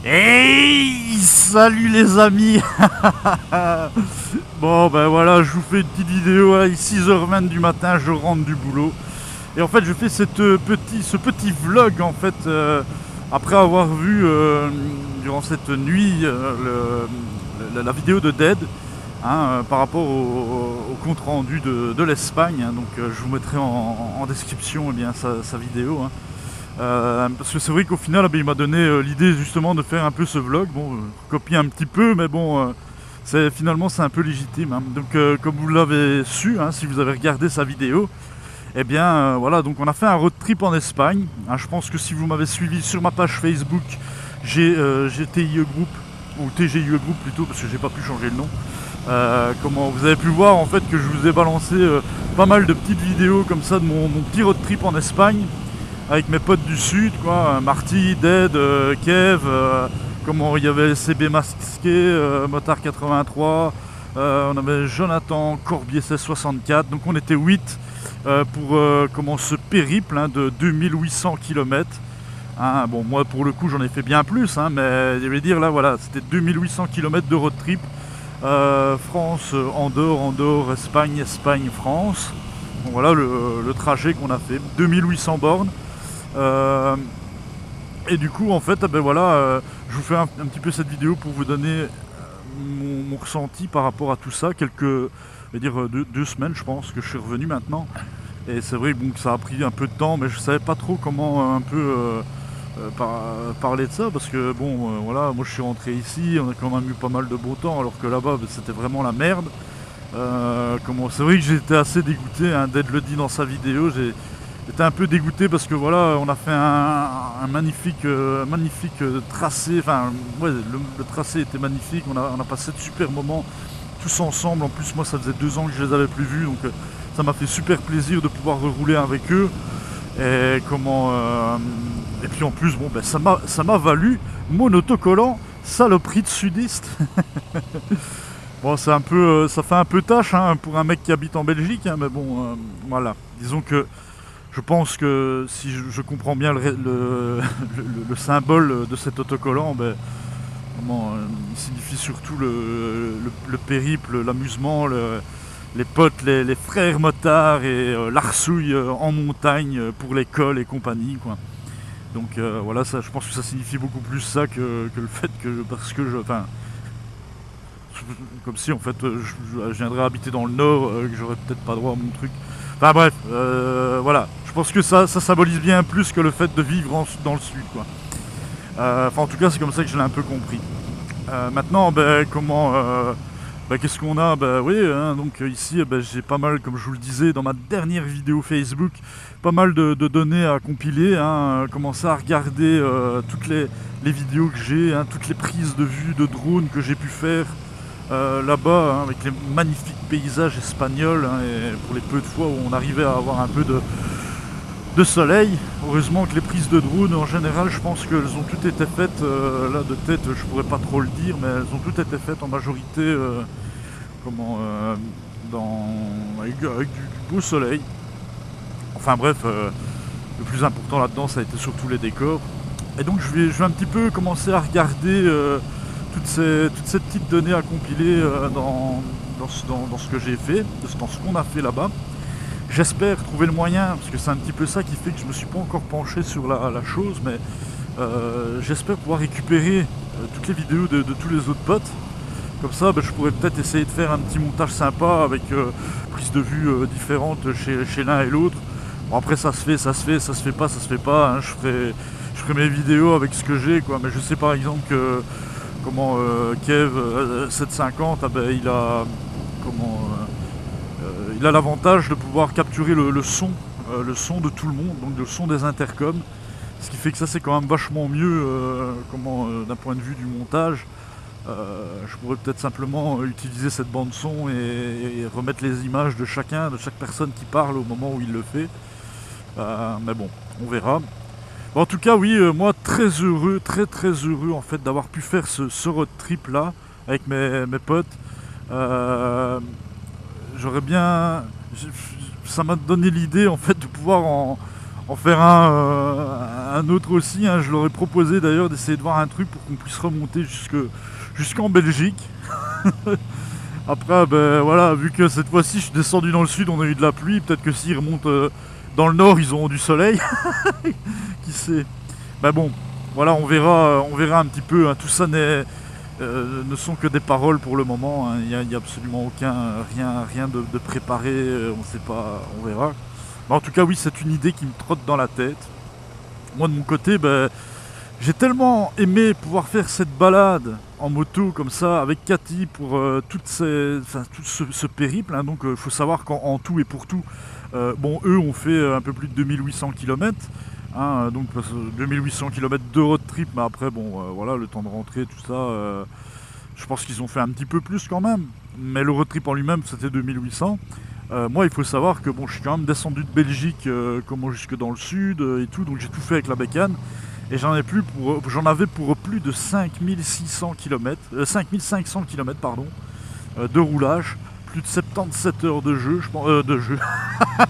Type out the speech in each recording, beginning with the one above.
Hey, salut les amis. Bon ben voilà, je vous fais une petite vidéo, il est 6h20 du matin, je rentre du boulot. Et en fait je fais ce petit vlog en fait, après avoir vu durant cette nuit la vidéo de Dead, hein, par rapport au compte rendu de l'Espagne, hein. Donc je vous mettrai en description eh bien, sa vidéo, hein. Parce que c'est vrai qu'au final il m'a donné l'idée justement de faire un peu ce vlog. Bon, copier un petit peu, mais bon, finalement c'est un peu légitime, hein. Donc comme vous l'avez su, hein, si vous avez regardé sa vidéo, eh bien voilà, donc on a fait un road trip en Espagne, hein. Je pense que si vous m'avez suivi sur ma page Facebook GTIE Group, ou TGIE Group plutôt, parce que j'ai pas pu changer le nom, comment vous avez pu voir en fait que je vous ai balancé pas mal de petites vidéos comme ça de mon petit road trip en Espagne avec mes potes du sud, quoi, Marty, Dead, Kev, comment il y avait CB Masqué, Motard 83, on avait Jonathan, Corbier 1664, donc on était 8 pour comment ce périple, hein, de 2800 km. Hein, bon, moi pour le coup j'en ai fait bien plus, hein, mais je vais dire là voilà, c'était 2800 km de road trip, France, Andorre, Espagne, France. Donc voilà le trajet qu'on a fait, 2800 bornes. Et du coup en fait ben voilà, je vous fais un petit peu cette vidéo pour vous donner mon ressenti par rapport à tout ça. Je vais dire deux semaines je pense que je suis revenu maintenant, et c'est vrai bon, que ça a pris un peu de temps, mais je savais pas trop comment un peu parler de ça, parce que bon voilà, moi je suis rentré ici, on a quand même eu pas mal de beau temps, alors que là-bas ben, c'était vraiment la merde. C'est vrai que j'étais assez dégoûté, hein, Dead le dit dans sa vidéo, j'étais un peu dégoûté parce que voilà, on a fait un magnifique tracé, enfin ouais, le tracé était magnifique, on a passé de super moments tous ensemble. En plus moi ça faisait 2 ans que je les avais plus vus, donc ça m'a fait super plaisir de pouvoir rerouler avec eux. Et et puis en plus bon ben ça m'a valu mon autocollant saloperie de sudiste. Bon, c'est un peu, ça fait un peu tâche, hein, pour un mec qui habite en Belgique, hein, mais bon, voilà. Disons que je pense que si je comprends bien le symbole de cet autocollant, ben, il signifie surtout le périple, l'amusement, les potes, les frères motards et l'arsouille en montagne pour l'école et compagnie, quoi. Donc voilà, ça, je pense que ça signifie beaucoup plus ça que le fait que, parce que comme si en fait je viendrais habiter dans le nord, que j'aurais peut-être pas droit à mon truc. Enfin bref, voilà. Je pense que ça symbolise bien plus que le fait de vivre dans le sud, quoi. Enfin en tout cas c'est comme ça que je l'ai un peu compris. Maintenant ben qu'est-ce qu'on a? Ben oui, hein, donc ici ben, j'ai pas mal, comme je vous le disais dans ma dernière vidéo Facebook, pas mal de données à compiler, hein, commencer à regarder toutes les vidéos que j'ai, hein, toutes les prises de vue de drone que j'ai pu faire là-bas, hein, avec les magnifiques paysages espagnols, hein, et pour les peu de fois où on arrivait à avoir un peu de soleil. Heureusement que les prises de drone en général, je pense qu'elles ont toutes été faites, là de tête je pourrais pas trop le dire, mais elles ont toutes été faites en majorité avec du beau soleil. Enfin bref, le plus important là-dedans ça a été surtout les décors. Et donc je vais un petit peu commencer à regarder toutes ces petites données à compiler dans ce que j'ai fait, dans ce qu'on a fait là-bas. J'espère trouver le moyen, parce que c'est un petit peu ça qui fait que je me suis pas encore penché sur la chose, mais j'espère pouvoir récupérer toutes les vidéos de tous les autres potes. Comme ça, ben, je pourrais peut-être essayer de faire un petit montage sympa avec prise de vue différentes chez l'un et l'autre. Bon, après ça se fait pas, hein. Je ferai mes vidéos avec ce que j'ai, quoi. Mais je sais par exemple que Kev 750, ah ben, il a l'avantage de pouvoir capturer le son de tout le monde, donc le son des intercoms. Ce qui fait que ça c'est quand même vachement mieux d'un point de vue du montage. Je pourrais peut-être simplement utiliser cette bande son et remettre les images de chaque personne qui parle au moment où il le fait. Mais bon, on verra. En tout cas, oui, moi très heureux, très heureux en fait d'avoir pu faire ce road trip là avec mes potes. J'aurais bien, ça m'a donné l'idée en fait de pouvoir en faire un autre aussi. Hein. Je leur ai proposé d'ailleurs d'essayer de voir un truc pour qu'on puisse remonter jusqu'en Belgique. Après, ben voilà, vu que cette fois-ci je suis descendu dans le sud, on a eu de la pluie. Peut-être que s'ils remontent dans le nord, ils auront du soleil. Qui sait. Ben bon, voilà, on verra un petit peu. Hein. Tout ça ne sont que des paroles pour le moment. Hein. Il n'y a absolument rien de préparé. On ne sait pas, on verra. Mais en tout cas, oui, c'est une idée qui me trotte dans la tête. Moi, de mon côté, ben, j'ai tellement aimé pouvoir faire cette balade en moto comme ça avec Cathy pour tout ce périple. Hein. Donc, il faut savoir qu'en tout et pour tout, bon, eux ont fait un peu plus de 2800 km. Hein, donc 2800 km de road trip, mais après, bon, voilà, le temps de rentrer, tout ça, je pense qu'ils ont fait un petit peu plus quand même. Mais le road trip en lui-même, c'était 2800. Moi, il faut savoir que bon, je suis quand même descendu de Belgique jusque dans le sud et tout, donc j'ai tout fait avec la bécane. Et j'en avais pour plus de 5500 km pardon, de roulage, plus de 77 heures de jeu, je pense,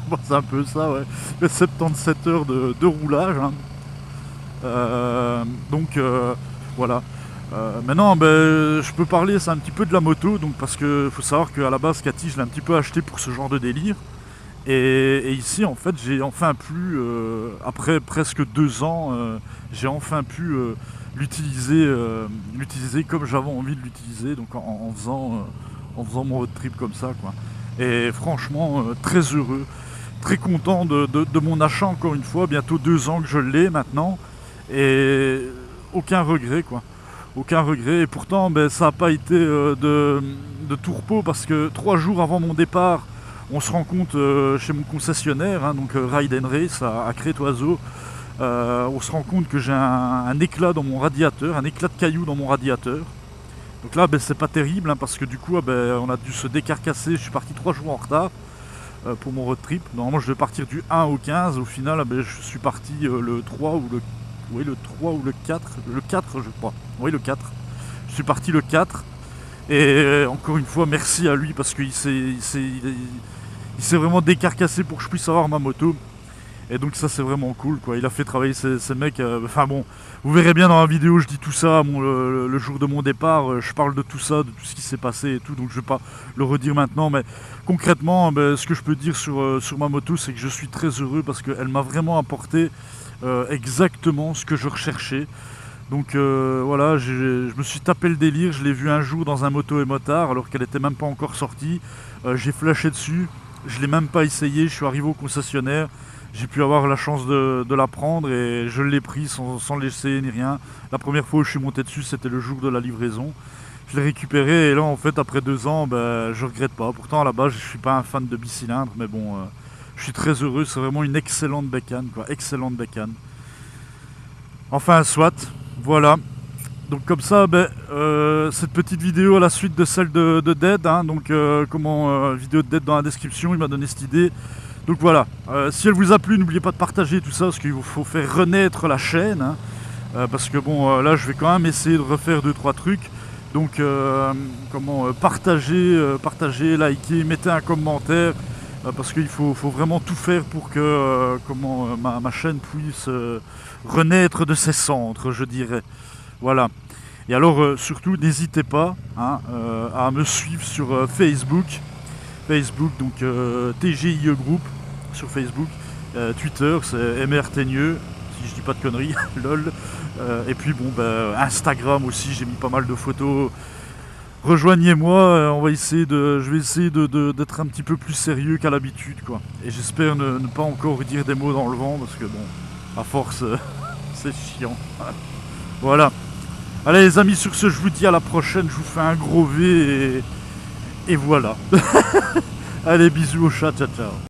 bon, c'est un peu ça, ouais, 77 heures de roulage. Hein. Donc voilà. Maintenant, ben, je peux parler, c'est un petit peu de la moto, donc parce que faut savoir qu'à la base, Cathy, je l'ai un petit peu acheté pour ce genre de délire. Et ici, en fait, j'ai enfin pu, après presque 2 ans, j'ai enfin pu l'utiliser comme j'avais envie de l'utiliser, donc en faisant mon road trip comme ça, quoi. Et franchement, très heureux, très content de mon achat encore une fois. Bientôt 2 ans que je l'ai maintenant, et aucun regret, quoi. Aucun regret. Et pourtant, ben, ça n'a pas été de tout repos, parce que 3 jours avant mon départ, on se rend compte chez mon concessionnaire, hein, donc Ride and Race à Crétoiseau, on se rend compte que j'ai un éclat dans mon radiateur, un éclat de cailloux dans mon radiateur. Donc là, ben, c'est pas terrible, hein, parce que du coup, ben, on a dû se décarcasser. Je suis parti 3 jours en retard pour mon road trip. Normalement, je devais partir du 1 au 15. Au final, ben, je suis parti le 3 ou le 3 ou le 4. Le 4, je crois. Oui, le 4. Je suis parti le 4. Et encore une fois, merci à lui, parce qu'il s'est vraiment décarcassé pour que je puisse avoir ma moto. Et donc ça, c'est vraiment cool, quoi. Il a fait travailler ces mecs. Enfin bon, vous verrez bien dans la vidéo, je dis tout ça. Le jour de mon départ, je parle de tout ça, de tout ce qui s'est passé et tout. Donc je vais pas le redire maintenant. Mais concrètement, ben, ce que je peux dire sur ma moto, c'est que je suis très heureux, parce qu'elle m'a vraiment apporté exactement ce que je recherchais. Donc voilà, je me suis tapé le délire. Je l'ai vu un jour dans un moto et motard, alors qu'elle n'était même pas encore sortie. J'ai flashé dessus, je l'ai même pas essayé. Je suis arrivé au concessionnaire, j'ai pu avoir la chance de la prendre, et je l'ai pris sans l'essayer ni rien. La première fois où je suis monté dessus, c'était le jour de la livraison. Je l'ai récupéré, et là en fait après 2 ans, ben, je regrette pas. Pourtant à la base, je suis pas un fan de bicylindre, mais bon, je suis très heureux. C'est vraiment une excellente bécane, quoi, excellente bécane. Enfin, soit, voilà. Donc comme ça, ben, cette petite vidéo à la suite de celle de Dead, hein, donc vidéo de Dead dans la description, il m'a donné cette idée. Donc voilà, si elle vous a plu, n'oubliez pas de partager tout ça, parce qu'il faut faire renaître la chaîne, hein, parce que bon, là je vais quand même essayer de refaire 2-3 trucs. Donc partagez, likez, mettez un commentaire, parce qu'il faut vraiment tout faire pour que ma chaîne puisse renaître de ses cendres, je dirais. Voilà. Et alors surtout, n'hésitez pas, hein, à me suivre sur Facebook, donc TGIE Group sur Facebook, Twitter c'est MRTNIE, si je dis pas de conneries, lol, et puis bon, bah, Instagram aussi, j'ai mis pas mal de photos. Rejoignez-moi, je vais essayer d'être un petit peu plus sérieux qu'à l'habitude, quoi. Et j'espère ne pas encore dire des mots dans le vent, parce que bon, à force, c'est chiant. Voilà. Allez les amis, sur ce, je vous dis à la prochaine, je vous fais un gros V, et voilà. Allez, bisous au chat, ciao ciao.